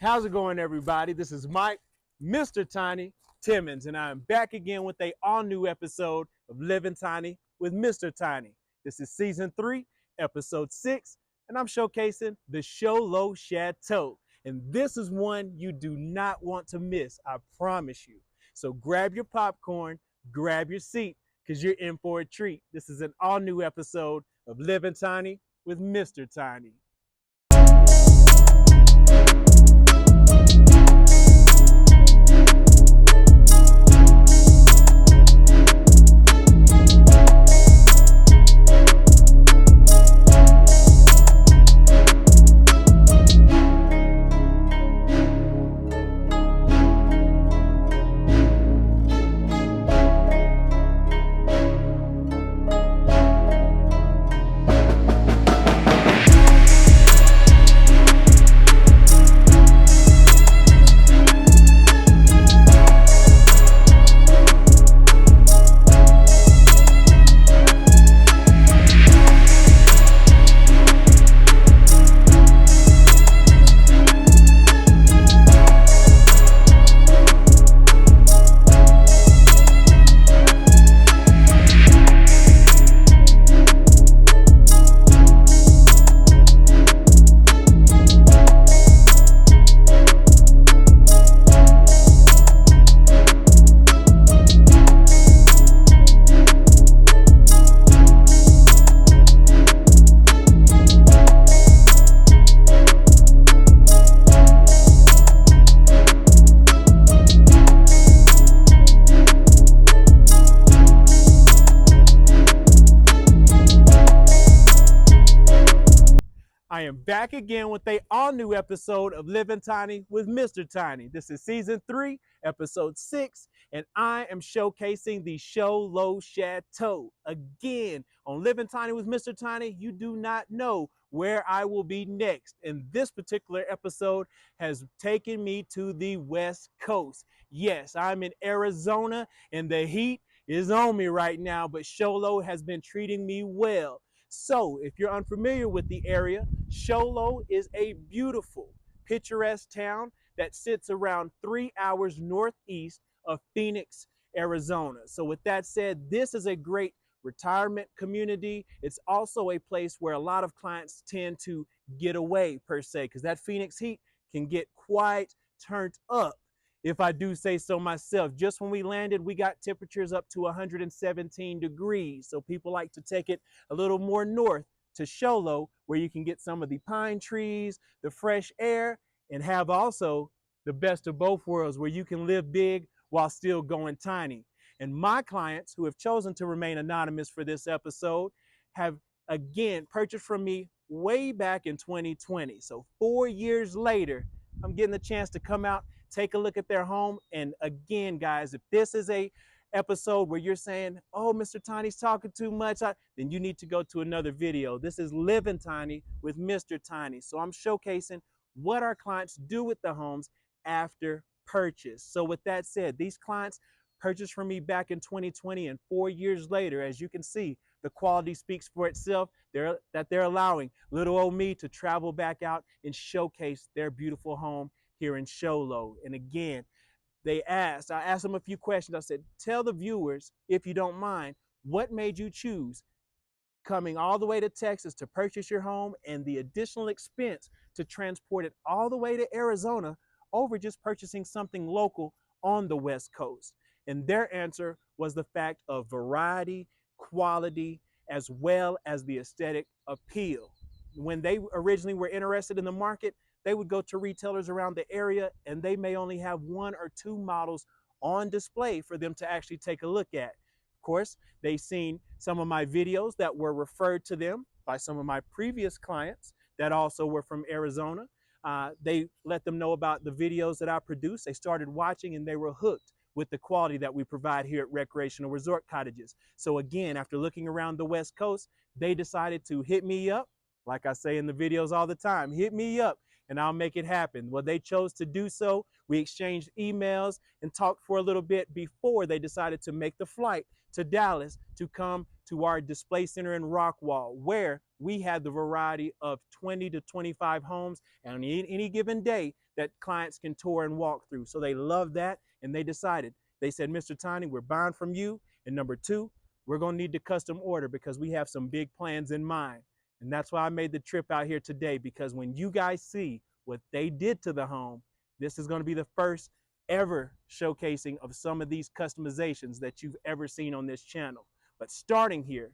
How's it going, everybody? This is Mike, Mr. Tiny Timmons, and I'm back again with a all-new episode of Living Tiny with Mr. Tiny. This is season 3, episode 6, and I'm showcasing the Show Low Chateau. And this is one you do not want to miss, I promise you. So grab your popcorn, grab your seat, because you're in for a treat. This is an all-new episode of Living Tiny with Mr. Tiny. I am back again with a all-new episode of Living Tiny with Mr. Tiny. This is season 3, episode 6, and I am showcasing the Show Low Chateau. Again, on Living Tiny with Mr. Tiny, you do not know where I will be next. And this particular episode has taken me to the West Coast. Yes, I'm in Arizona, and the heat is on me right now, but Show Low has been treating me well. So, if you're unfamiliar with the area, Show Low is a beautiful, picturesque town that sits around 3 hours northeast of Phoenix, Arizona. So with that said, this is a great retirement community. It's also a place where a lot of clients tend to get away, per se, because that Phoenix heat can get quite turned up, if I do say so myself. Just when we landed, we got temperatures up to 117 degrees. So people like to take it a little more north to Show Low, where you can get some of the pine trees, the fresh air, and have also the best of both worlds, where you can live big while still going tiny. And my clients, who have chosen to remain anonymous for this episode, have again purchased from me way back in 2020. So 4 years later, I'm getting the chance to come out, take a look at their home. And again, guys, if this is a episode where you're saying, oh, Mr. Tiny's talking too much, then you need to go to another video. This is Living Tiny with Mr. Tiny. So I'm showcasing what our clients do with the homes after purchase. So with that said, these clients purchased from me back in 2020, and 4 years later, as you can see, the quality speaks for itself. They're allowing little old me to travel back out and showcase their beautiful home here in Show Low. And again, I asked them a few questions. I said, tell the viewers, if you don't mind, what made you choose coming all the way to Texas to purchase your home and the additional expense to transport it all the way to Arizona over just purchasing something local on the West Coast? And their answer was the fact of variety, quality, as well as the aesthetic appeal. When they originally were interested in the market, they would go to retailers around the area, and they may only have 1 or 2 models on display for them to actually take a look at. Of course, they've seen some of my videos that were referred to them by some of my previous clients that also were from Arizona. They let them know about the videos that I produced. They started watching, and they were hooked with the quality that we provide here at Recreational Resort Cottages. So again, after looking around the West Coast, they decided to hit me up. Like I say in the videos all the time, hit me up and I'll make it happen. Well, they chose to do so. We exchanged emails and talked for a little bit before they decided to make the flight to Dallas to come to our display center in Rockwall, where we had the variety of 20 to 25 homes on any given day that clients can tour and walk through. So they love that, and they decided, they said, Mr. Tiny, we're buying from you. And number two, we're going to need to custom order because we have some big plans in mind. And that's why I made the trip out here today, because when you guys see what they did to the home, this is going to be the first ever showcasing of some of these customizations that you've ever seen on this channel. But starting here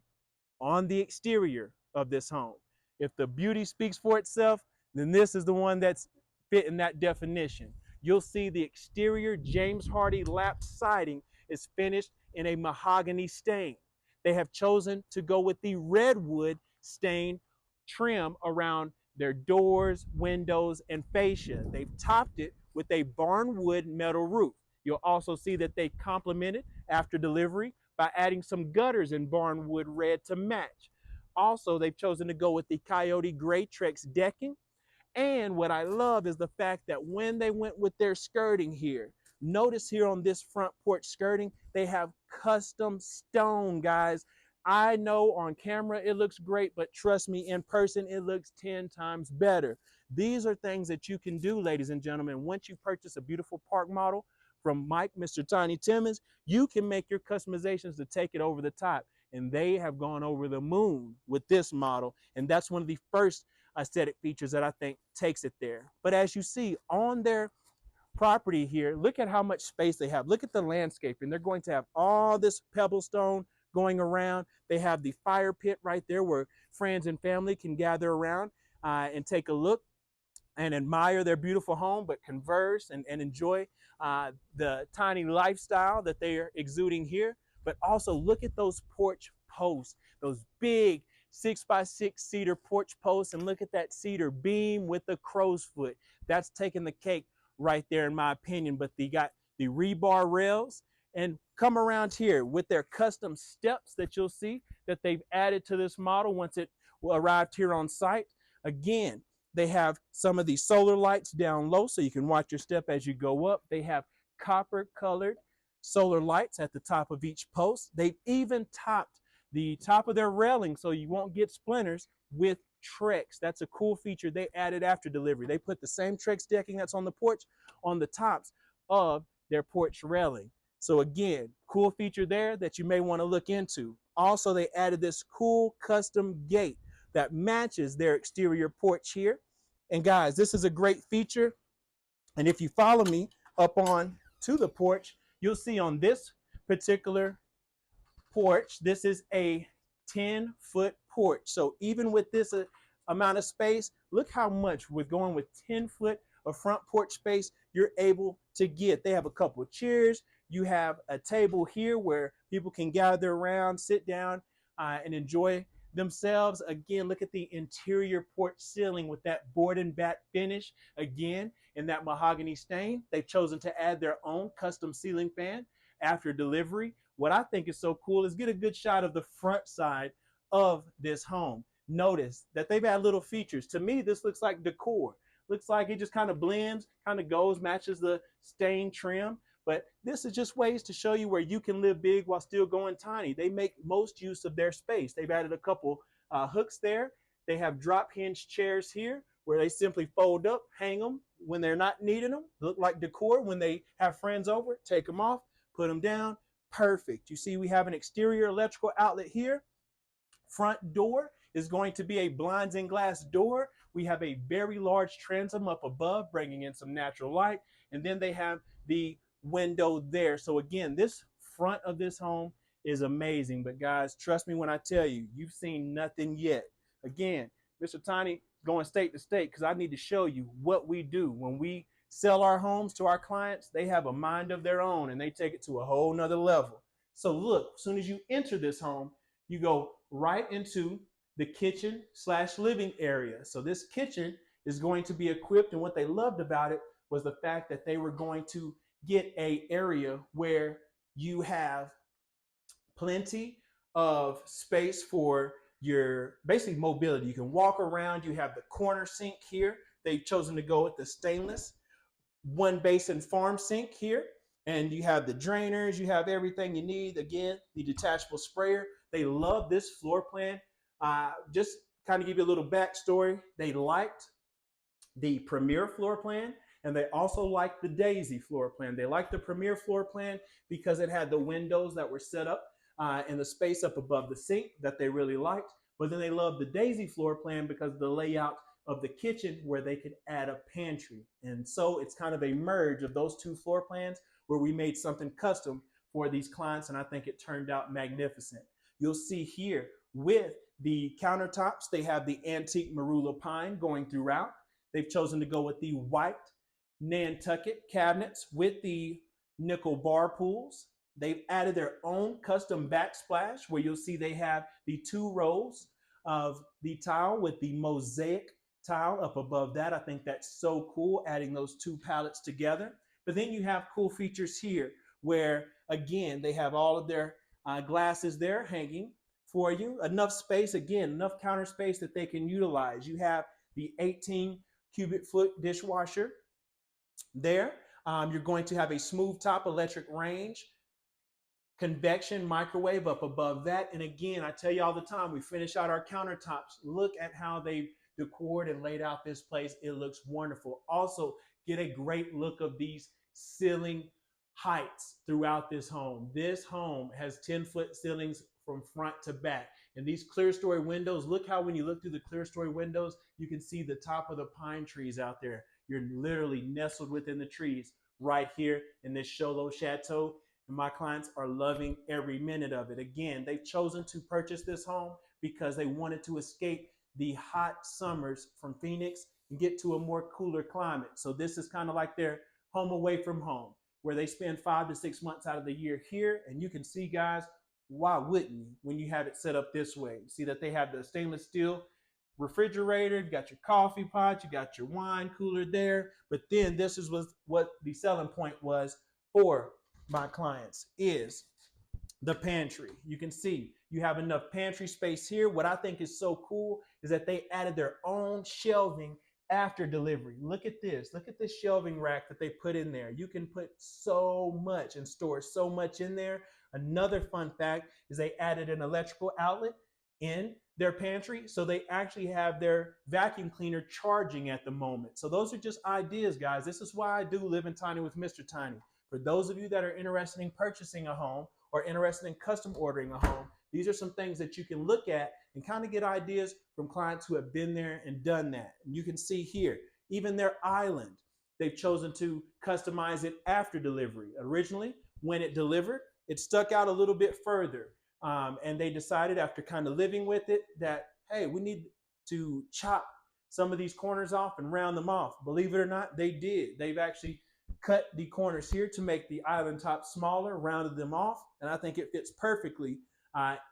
on the exterior of this home, if the beauty speaks for itself, then this is the one that's fitting that definition. You'll see the exterior James Hardy lap siding is finished in a mahogany stain. They have chosen to go with the redwood stain trim around their doors, windows, and fascia. They've topped it with a barnwood metal roof. You'll also see that they complemented after delivery by adding some gutters in barnwood red to match. Also, they've chosen to go with the Coyote Gray Trex decking. And what I love is the fact that when they went with their skirting here, notice here on this front porch skirting, they have custom stone, guys. I know on camera it looks great, but trust me, in person it looks 10 times better. These are things that you can do, ladies and gentlemen. Once you purchase a beautiful park model from Mike, Mr. Tiny Timmons, you can make your customizations to take it over the top. And they have gone over the moon with this model. And that's one of the first aesthetic features that I think takes it there. But as you see on their property here, look at how much space they have. Look at the landscaping. They're going to have all this pebblestone going around. They have the fire pit right there where friends and family can gather around and take a look and admire their beautiful home, but converse and enjoy the tiny lifestyle that they are exuding here. But also look at those porch posts, those big 6x6 cedar porch posts, and look at that cedar beam with the crow's foot. That's taking the cake right there, in my opinion. But they got the rebar rails, and come around here with their custom steps that you'll see that they've added to this model once it arrived here on site. Again, they have some of these solar lights down low so you can watch your step as you go up. They have copper colored solar lights at the top of each post. They've even topped the top of their railing so you won't get splinters with Trex. That's a cool feature they added after delivery. They put the same Trex decking that's on the porch on the tops of their porch railing. So again, cool feature there that you may want to look into. Also, they added this cool custom gate that matches their exterior porch here. And guys, this is a great feature. And if you follow me up on to the porch, you'll see on this particular porch, this is a 10-foot porch. So even with this amount of space, look how much with going with 10 foot of front porch space you're able to get. They have a couple of chairs. You have a table here where people can gather around, sit down, and enjoy themselves. Again, look at the interior porch ceiling with that board and bat finish. Again, in that mahogany stain, they've chosen to add their own custom ceiling fan after delivery. What I think is so cool is get a good shot of the front side of this home. Notice that they've had little features. To me, this looks like decor. Looks like it just kind of blends, kind of goes, matches the stain trim. But this is just ways to show you where you can live big while still going tiny. They make most use of their space. They've added a couple hooks there. They have drop hinge chairs here where they simply fold up, hang them when they're not needing them. Look like decor when they have friends over. Take them off, put them down. Perfect. You see we have an exterior electrical outlet here. Front door is going to be a blinds and glass door. We have a very large transom up above, bringing in some natural light. And then they have the window there. So again, this front of this home is amazing. But guys, trust me when I tell you, you've seen nothing yet. Again, Mr. Tiny going state to state because I need to show you what we do. When we sell our homes to our clients, they have a mind of their own and they take it to a whole nother level. So look, as soon as you enter this home, you go right into the kitchen / living area. So this kitchen is going to be equipped, and what they loved about it was the fact that they were going to get a area where you have plenty of space for your basic mobility. You can walk around. You have the corner sink here. They've chosen to go with the stainless one basin farm sink here. And you have the drainers. You have everything you need. Again, the detachable sprayer They love this floor plan. Just kind of give you a little backstory. They liked the Premier floor plan, and they also liked the Daisy floor plan. They liked the Premier floor plan because it had the windows that were set up and the space up above the sink that they really liked. But then they loved the Daisy floor plan because of the layout of the kitchen where they could add a pantry. And so it's kind of a merge of those two floor plans where we made something custom for these clients, and I think it turned out magnificent. You'll see here with the countertops, they have the antique marula pine going throughout. They've chosen to go with the white Nantucket cabinets with the nickel bar pools. They've added their own custom backsplash where you'll see they have the 2 rows of the tile with the mosaic tile up above that. I think that's so cool, adding those 2 palettes together. But then you have cool features here where, again, they have all of their glasses there hanging for you. Enough space, again, enough counter space that they can utilize. You have the 18 cubic foot dishwasher there. You're going to have a smooth top electric range, convection microwave up above that. And again, I tell you all the time, we finish out our countertops. Look at how they decored and laid out this place. It looks wonderful. Also, get a great look of these ceiling heights throughout this home. This home has 10-foot ceilings from front to back. And these clear story windows, look how when you look through the clear story windows, you can see the top of the pine trees out there. You're literally nestled within the trees right here in this Show Low Chateau. And my clients are loving every minute of it. Again, they've chosen to purchase this home because they wanted to escape the hot summers from Phoenix and get to a more cooler climate. So this is kind of like their home away from home, where they spend 5 to 6 months out of the year here. And you can see, guys, why wouldn't you when you have it set up this way? See that they have the stainless steel refrigerator, you got your coffee pot, you got your wine cooler there. But then this is what the selling point was for my clients, is the pantry. You can see you have enough pantry space here. What I think is so cool is that they added their own shelving after delivery. Look at this. Look at this shelving rack that they put in there. You can put so much and store so much in there. Another fun fact is they added an electrical outlet in their pantry, so they actually have their vacuum cleaner charging at the moment. So those are just ideas, guys. This is why I do Live in Tiny with Mr. Tiny. For those of you that are interested in purchasing a home or interested in custom ordering a home, these are some things that you can look at and kind of get ideas from clients who have been there and done that. And you can see here, even their island, they've chosen to customize it after delivery. Originally, when it delivered, it stuck out a little bit further. And they decided, after kind of living with it, that, hey, we need to chop some of these corners off and round them off. Believe it or not, they did. They've actually cut the corners here to make the island top smaller, rounded them off, and I think it fits perfectly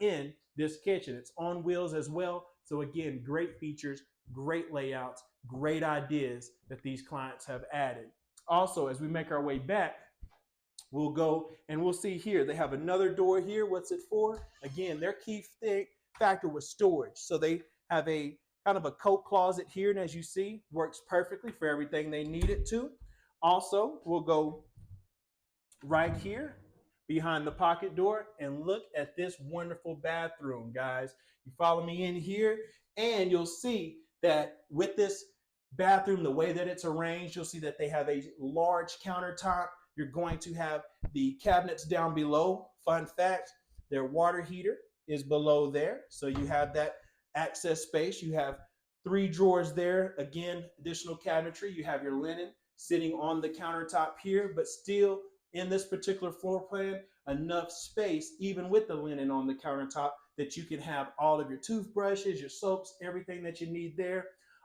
in this kitchen. It's on wheels as well. So again, great features, great layouts, great ideas that these clients have added. Also, as we make our way back, we'll go and we'll see here, they have another door here. What's it for? Again, their key factor was storage. So they have a kind of a coat closet here, and as you see, works perfectly for everything they need it to. Also, we'll go right here behind the pocket door and look at this wonderful bathroom, guys. You follow me in here and you'll see that with this bathroom, the way that it's arranged, you'll see that they have a large countertop. You're going to have the cabinets down below. Fun fact, their water heater is below there. So you have that access space. You have 3 drawers there. Again, additional cabinetry. You have your linen sitting on the countertop here, but still in this particular floor plan, enough space, even with the linen on the countertop, that you can have all of your toothbrushes, your soaps, everything that you need there.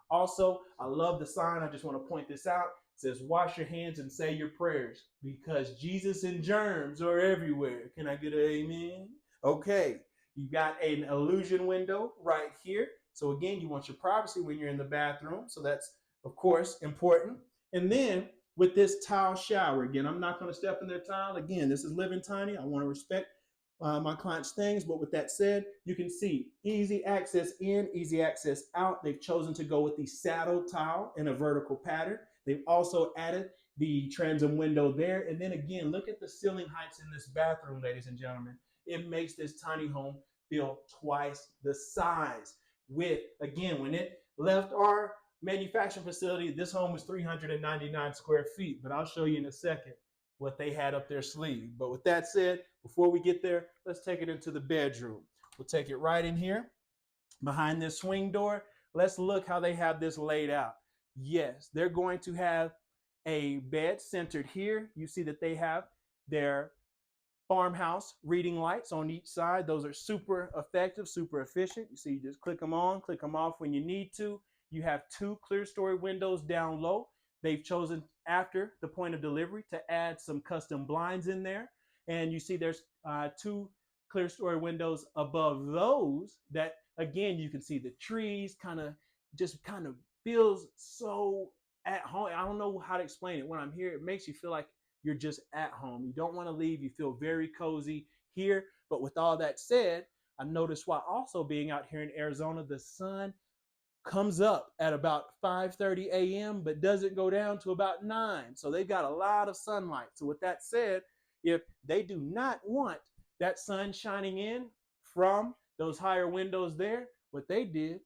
Also, I love the sign. I just want to point this out. It says, wash your hands and say your prayers, because Jesus and germs are everywhere. Can I get an amen? Okay, you got an illusion window right here. So again, you want your privacy when you're in the bathroom. So that's, of course, important. And then with this tile shower, again, I'm not going to step in their tile. Again, this is Living Tiny. I want to respect my clients' things. But with that said, you can see easy access in, easy access out. They've chosen to go with the saddle tile in a vertical pattern. They've also added the transom window there. And then again, look at the ceiling heights in this bathroom, ladies and gentlemen. It makes this tiny home built twice the size. With, again, when it left our manufacturing facility, this home was 399 square feet, but I'll show you in a second what they had up their sleeve. But with that said, before we get there, let's take it into the bedroom. We'll take it right in here behind this swing door. Let's look how they have this laid out. Yes, they're going to have a bed centered here. You see that they have their farmhouse reading lights on each side. Those are super effective, super efficient. You see, you just click them on, click them off when you need to. You have two clear story windows down low. They've chosen after the point of delivery to add some custom blinds in there. And you see there's two clear story windows above those that, again, you can see the trees kind of feels so at home. I don't know how to explain it. When I'm here, it makes you feel like you're just at home. You don't want to leave. You feel very cozy here. But with all that said, I noticed while also being out here in Arizona, the sun comes up at about 5:30 a.m. but doesn't go down to about 9. So they've got a lot of sunlight. So with that said, if they do not want that sun shining in from those higher windows there, what they did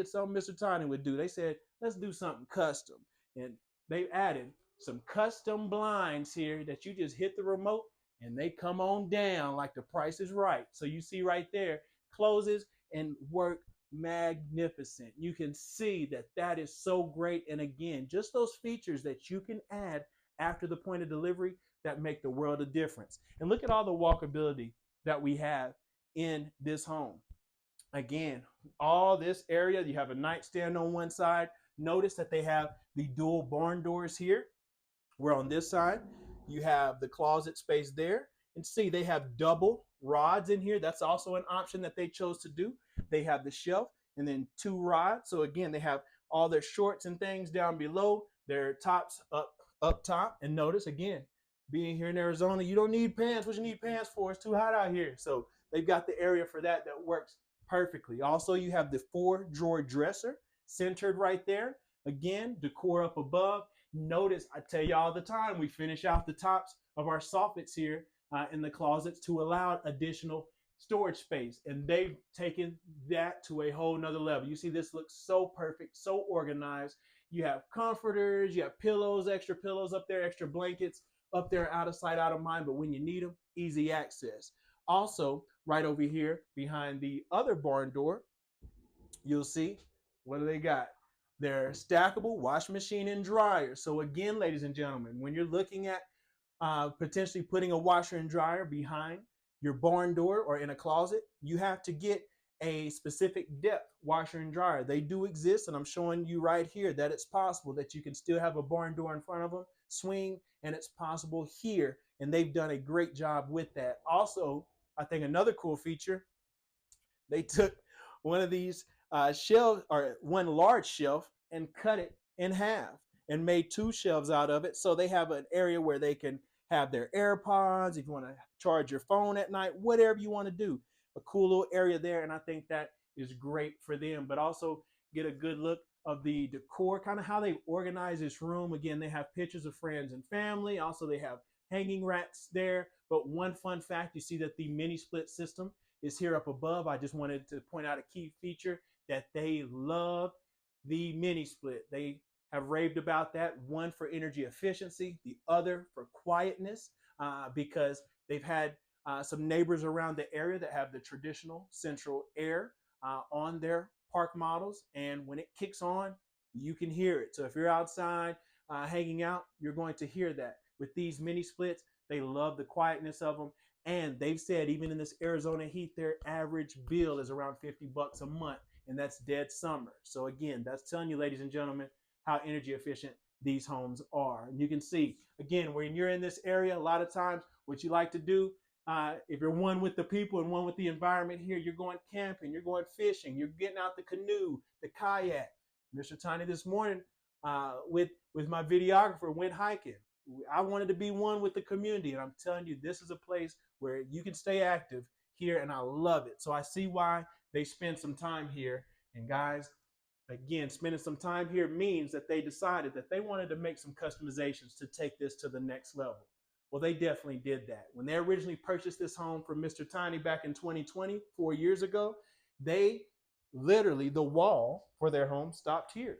something Mr. Tiny would do. They said, let's do something custom. And they added some custom blinds here that you just hit the remote and they come on down like the Price is Right. So you see right there, closes and work magnificent. You can see that that is so great. And again, just those features that you can add after the point of delivery that make the world of difference. And look at all the walkability that we have in this home. Again, all this area, you have a nightstand on one side. Notice that they have the dual barn doors here, where on this side, you have the closet space there. And see, they have double rods in here. That's also an option that they chose to do. They have the shelf and then 2 rods. So again, they have all their shorts and things down below, their tops up top. And notice, again, being here in Arizona, you don't need pants. What you need pants for? It's too hot out here. So they've got the area for that works perfectly. Also, you have the 4-drawer dresser centered right there. Again, decor up above. Notice, I tell you all the time, we finish out the tops of our soffits here in the closets to allow additional storage space. And they've taken that to a whole nother level. You see, this looks so perfect, so organized. You have comforters, you have pillows, extra pillows up there, extra blankets up there, out of sight, out of mind. But when you need them, easy access. Also, right over here behind the other barn door, you'll see, what do they got? Their stackable washing machine and dryer. So again, ladies and gentlemen, when you're looking at potentially putting a washer and dryer behind your barn door or in a closet, you have to get a specific depth washer and dryer. They do exist, and I'm showing you right here that it's possible that you can still have a barn door in front of them, swing, and it's possible here, and they've done a great job with that. Also, I think another cool feature, they took one of these shelves, or one large shelf, and cut it in half and made 2 shelves out of it. So they have an area where they can have their AirPods, if you want to charge your phone at night, whatever you want to do. A cool little area there, and I think that is great for them. But also get a good look of the decor, kind of how they organize this room. Again, they have pictures of friends and family. Also, they have hanging racks there. But one fun fact, you see that the mini split system is here up above. I just wanted to point out a key feature that they love the mini split. They have raved about that, one for energy efficiency, the other for quietness, because they've had some neighbors around the area that have the traditional central air on their park models. And when it kicks on, you can hear it. So if you're outside hanging out, you're going to hear that. With these mini splits, they love the quietness of them. And they've said even in this Arizona heat, their average bill is around $50 a month, and that's dead summer. So again, that's telling you, ladies and gentlemen, how energy efficient these homes are. And you can see, again, when you're in this area, a lot of times what you like to do, if you're one with the people and one with the environment here, you're going camping, you're going fishing, you're getting out the canoe, the kayak. Mr. Tiny this morning with my videographer went hiking. I wanted to be one with the community, and I'm telling you, this is a place where you can stay active here, and I love it. So I see why they spend some time here. And guys, again, spending some time here means that they decided that they wanted to make some customizations to take this to the next level. Well, they definitely did that. When they originally purchased this home from Mr. Tiny back in 2020, 4 years ago, they literally, the wall for their home stopped here.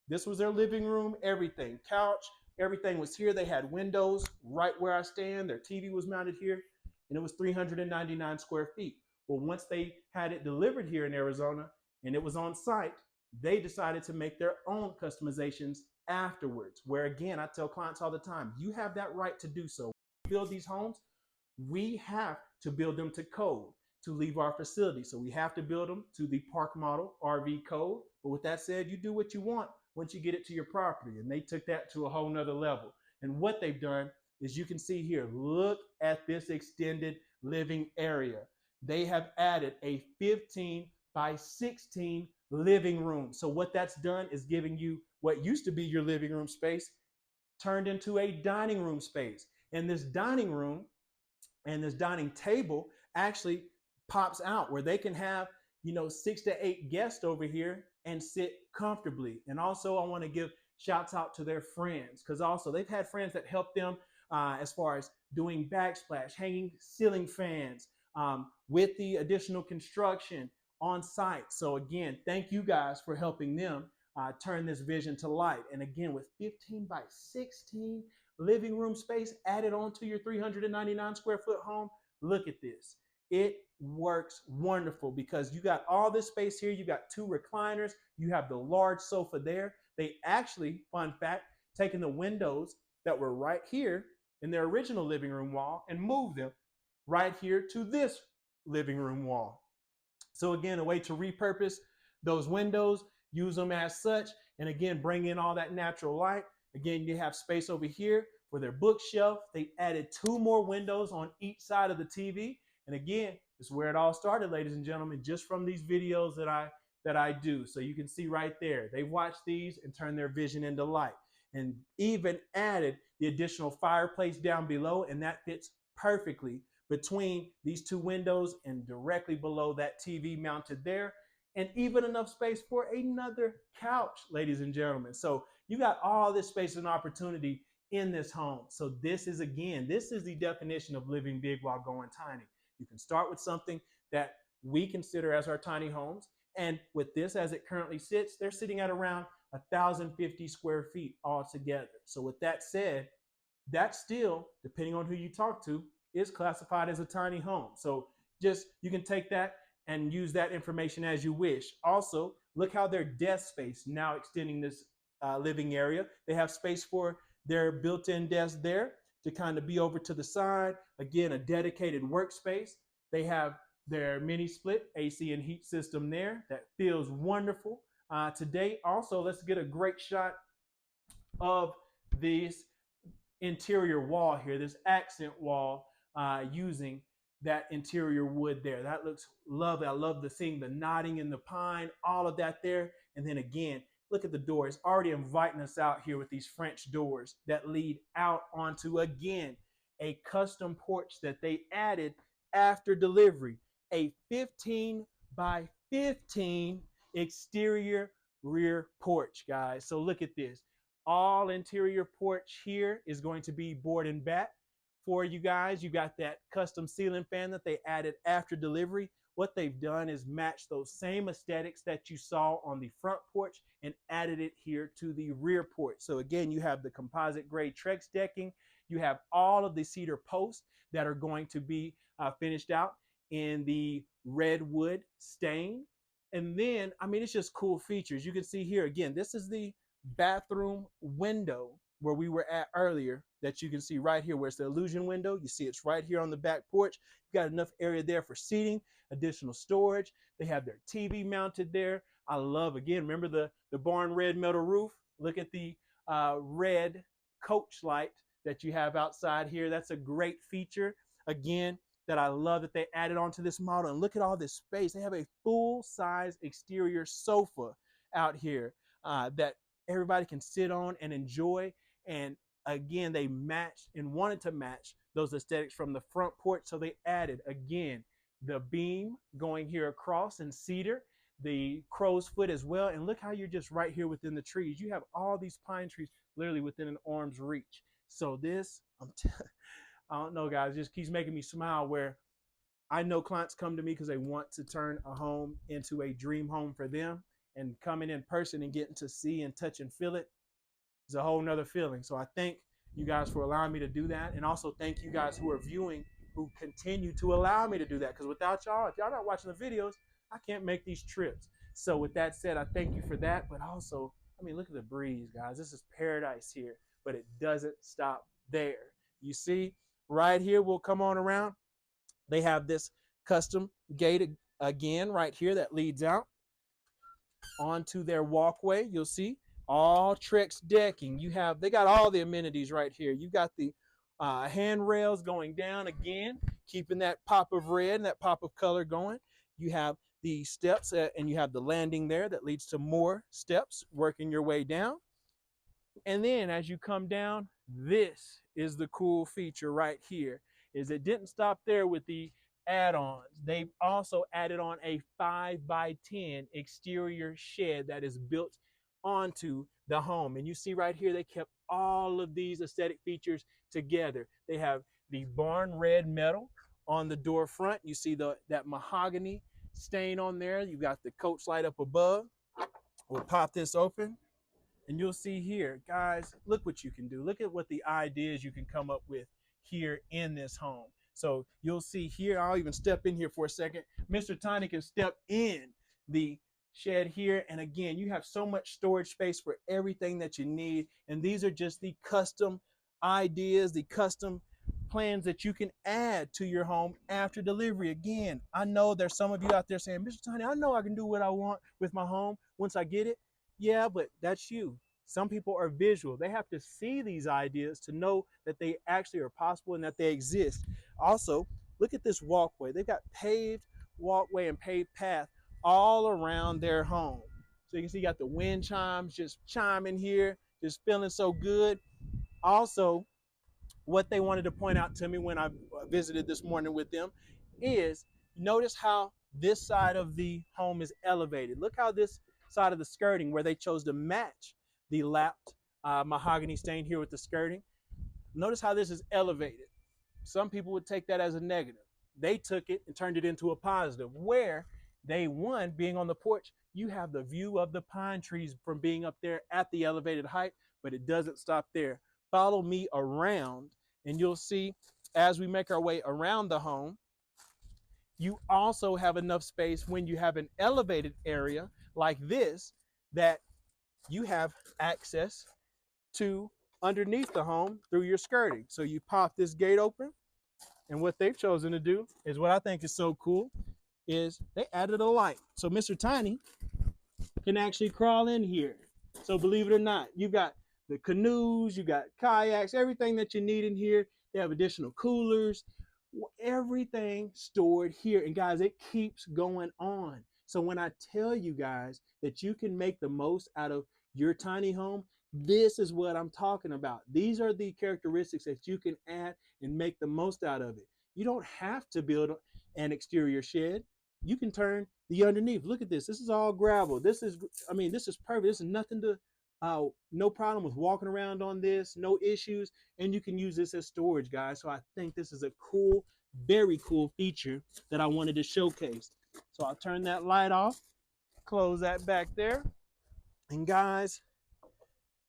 This was their living room, everything, couch, everything was here. They had windows right where I stand. Their TV was mounted here, and it was 399 square feet. Well, once they had it delivered here in Arizona and it was on site, they decided to make their own customizations afterwards. Where again, I tell clients all the time, you have that right to do so. Build these homes, we have to build them to code to leave our facility. So we have to build them to the park model RV code. But with that said, you do what you want once you get it to your property. And they took that to a whole nother level. And what they've done is, you can see here, look at this extended living area. They have added a 15 by 16 living room. So what that's done is giving you what used to be your living room space turned into a dining room space. And this dining room and this dining table actually pops out where they can have, 6 to 8 guests over here and sit comfortably. And also I want to give shouts out to their friends, because also they've had friends that help them as far as doing backsplash, hanging ceiling fans, with the additional construction on site. So again, thank you guys for helping them turn this vision to light. And again, with 15 by 16 living room space added onto your 399 square foot home, look at this. It works wonderful because you got all this space here. You got 2 recliners. You have the large sofa there. They actually, fun fact, taken the windows that were right here in their original living room wall and moved them right here to this living room wall. So again, a way to repurpose those windows, use them as such, and again, bring in all that natural light. Again, you have space over here for their bookshelf. They added 2 more windows on each side of the TV. And again, it's where it all started, ladies and gentlemen, just from these videos that I do. So you can see right there, they watched these and turned their vision into light, and even added the additional fireplace down below, and that fits perfectly between these 2 windows and directly below that TV mounted there, and even enough space for another couch, ladies and gentlemen. So you got all this space and opportunity in this home. So this is the definition of living big while going tiny. You can start with something that we consider as our tiny homes. And with this, as it currently sits, they're sitting at around 1,050 square feet altogether. So with that said, that still, depending on who you talk to, is classified as a tiny home. So just, you can take that and use that information as you wish. Also, look how their desk space now extending this living area. They have space for their built-in desk there to kind of be over to the side. Again, a dedicated workspace. They have their mini split AC and heat system there that feels wonderful. Today, also, let's get a great shot of this interior wall here, this accent wall, using that interior wood there. That looks lovely. I love seeing the knotting in the pine, all of that there. And then again, look at the door. It's already inviting us out here with these French doors that lead out onto, again, a custom porch that they added after delivery. A 15 by 15 exterior rear porch, guys. So look at this. All interior porch here is going to be board and bat for you guys. You got that custom ceiling fan that they added after delivery. What they've done is match those same aesthetics that you saw on the front porch and added it here to the rear porch. So again, you have the composite grade Trex decking. You have all of the cedar posts that are going to be finished out in the redwood stain. And then, I mean, it's just cool features. You can see here, again, this is the bathroom window where we were at earlier, that you can see right here where it's the illusion window. You see it's right here on the back porch. You got enough area there for seating, additional storage. They have their TV mounted there. I love, again, remember the barn red metal roof? Look at the red coach light that you have outside here. That's a great feature, again, that I love that they added onto this model. And look at all this space. They have a full-size exterior sofa out here that everybody can sit on and enjoy. And again, they matched and wanted to match those aesthetics from the front porch. So they added, again, the beam going here across in cedar, the crow's foot as well. And look how you're just right here within the trees. You have all these pine trees literally within an arm's reach. So this, I don't know, guys. It just keeps making me smile where I know clients come to me because they want to turn a home into a dream home for them, and coming in person and getting to see and touch and feel it is a whole nother feeling. So I thank you guys for allowing me to do that. And also thank you guys who are viewing, who continue to allow me to do that. Because without y'all, if y'all not watching the videos, I can't make these trips. So with that said, I thank you for that. But also, I mean, look at the breeze, guys. This is paradise here, but it doesn't stop there. You see, right here, we'll come on around. They have this custom gate again right here that leads out onto their walkway. You'll see all Trex decking. They got all the amenities right here. You got the handrails going down again, keeping that pop of red and that pop of color going. You have the steps and you have the landing there that leads to more steps working your way down. And then as you come down, this is the cool feature right here, is it didn't stop there with the add-ons. They've also added on a 5x10 exterior shed that is built onto the home. And you see right here, they kept all of these aesthetic features together. They have the barn red metal on the door front. You see that mahogany stain on there. You got the coach light up above. We'll pop this open. And you'll see here, guys, look what you can do. Look at what the ideas you can come up with here in this home. So you'll see here, I'll even step in here for a second. Mr. Tiny can step in the shed here. And again, you have so much storage space for everything that you need. And these are just the custom ideas, the custom plans that you can add to your home after delivery. Again, I know there's some of you out there saying, Mr. Tiny, I know I can do what I want with my home once I get it. Yeah, but that's you. Some people are visual. They have to see these ideas to know that they actually are possible and that they exist. Also, look at this walkway. They've got paved walkway and paved path all around their home. So you can see you got the wind chimes just chiming here, just feeling so good. Also, what they wanted to point out to me when I visited this morning with them is notice how this side of the home is elevated. Look how this side of the skirting, where they chose to match the lapped mahogany stain here with the skirting. Notice how this is elevated. Some people would take that as a negative. They took it and turned it into a positive, where they, one, being on the porch, you have the view of the pine trees from being up there at the elevated height, but it doesn't stop there. Follow me around and you'll see as we make our way around the home, you also have enough space when you have an elevated area like this that you have access to underneath the home through your skirting. So you pop this gate open, and what they've chosen to do is what I think is so cool is they added a light. So Mr. Tiny can actually crawl in here. So believe it or not, you've got the canoes, you got kayaks, everything that you need in here. They have additional coolers, everything stored here. And guys, it keeps going on. So when I tell you guys that you can make the most out of your tiny home, this is what I'm talking about. These are the characteristics that you can add and make the most out of it. You don't have to build an exterior shed. You can turn the underneath. Look at this. This is all gravel. This is perfect. This is nothing to, no problem with walking around on this, no issues. And you can use this as storage, guys. So I think this is a cool, very cool feature that I wanted to showcase. So I'll turn that light off, close that back there. And guys,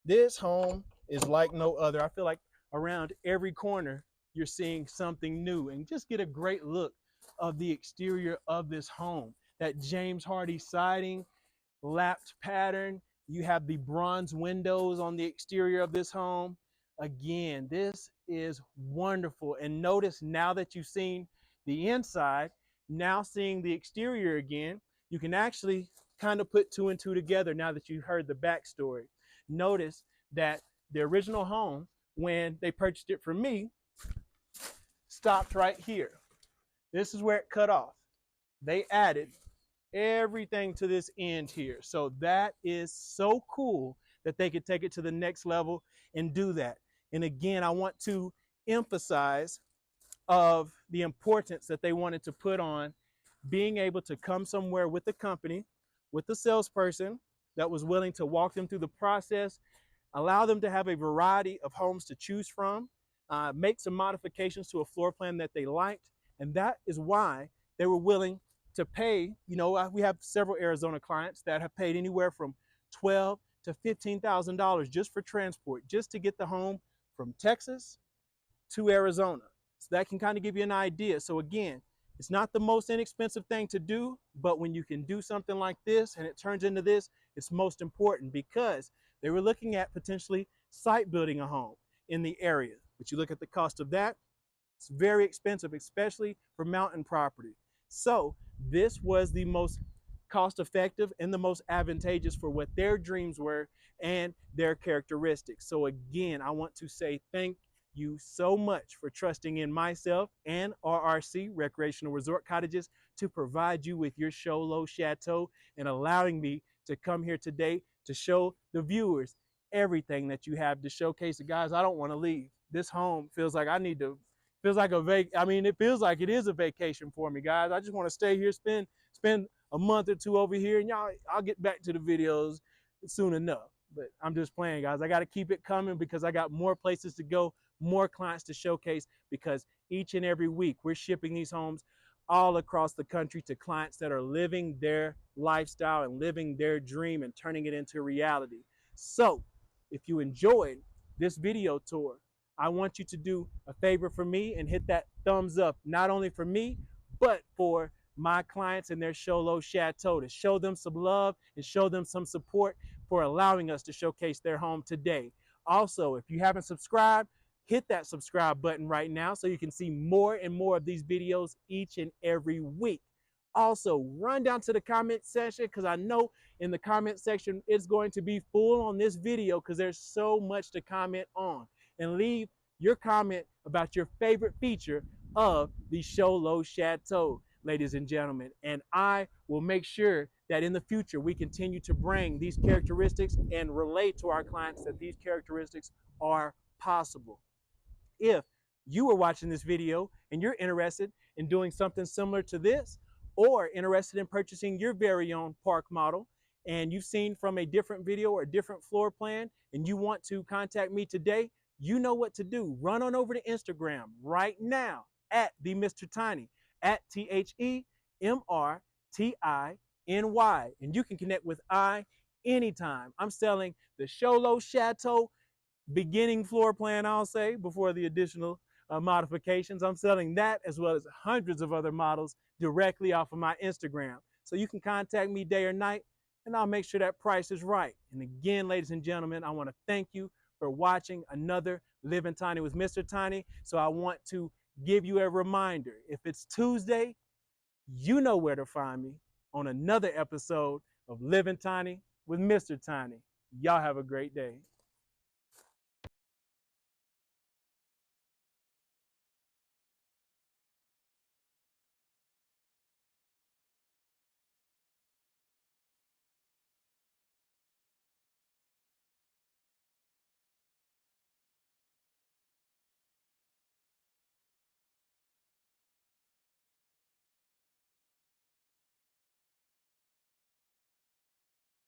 this home is like no other. I feel like around every corner, you're seeing something new, and just get a great look of the exterior of this home. That James Hardy siding, lapped pattern. You have the bronze windows on the exterior of this home. Again, this is wonderful. And notice now that you've seen the inside, now seeing the exterior again, you can actually kind of put two and two together now that you've heard the backstory. Notice that the original home, when they purchased it from me, stopped right here. This is where it cut off. They added everything to this end here. So that is so cool that they could take it to the next level and do that. And again, I want to emphasize of the importance that they wanted to put on being able to come somewhere with the company, with the salesperson that was willing to walk them through the process, allow them to have a variety of homes to choose from, make some modifications to a floor plan that they liked. And that is why they were willing to pay. We have several Arizona clients that have paid anywhere from $12,000 to $15,000 just for transport, just to get the home from Texas to Arizona. So that can kind of give you an idea. So again, it's not the most inexpensive thing to do, but when you can do something like this and it turns into this, it's most important, because they were looking at potentially site building a home in the area. But you look at the cost of that, it's very expensive, especially for mountain property. So this was the most cost effective and the most advantageous for what their dreams were and their characteristics. So again, I want to say thank you so much for trusting in myself and RRC, Recreational Resort Cottages, to provide you with your show low chateau, and allowing me to come here today to show the viewers everything that you have to showcase. Guys, I don't want to leave. This home feels like it feels like it is a vacation for me, guys. I just want to stay here, spend a month or two over here, and I'll get back to the videos soon enough. But I'm just playing, guys. I got to keep it coming because I got more places to go, more clients to showcase, because each and every week we're shipping these homes all across the country to clients that are living their lifestyle and living their dream and turning it into reality. So if you enjoyed this video tour, I want you to do a favor for me and hit that thumbs up, not only for me, but for my clients and their show low chateau, to show them some love and show them some support for allowing us to showcase their home today. Also, if you haven't subscribed, hit that subscribe button right now so you can see more and more of these videos each and every week. Also, run down to the comment section, because I know in the comment section it's going to be full on this video because there's so much to comment on. And leave your comment about your favorite feature of the show low chateau, ladies and gentlemen. And I will make sure that in the future we continue to bring these characteristics and relate to our clients that these characteristics are possible. If you are watching this video and you're interested in doing something similar to this, or interested in purchasing your very own park model, and you've seen from a different video or a different floor plan, and you want to contact me today, you know what to do. Run on over to Instagram right now at the Mr. Tiny, at TheMrTiny, and you can connect with I anytime. I'm selling the show low chateau beginning floor plan, I'll say, before the additional modifications. I'm selling that as well as hundreds of other models directly off of my Instagram. So you can contact me day or night, and I'll make sure that price is right. And again, ladies and gentlemen, I want to thank you for watching another Living Tiny with Mr. Tiny. So I want to give you a reminder. If it's Tuesday, you know where to find me on another episode of Living Tiny with Mr. Tiny. Y'all have a great day.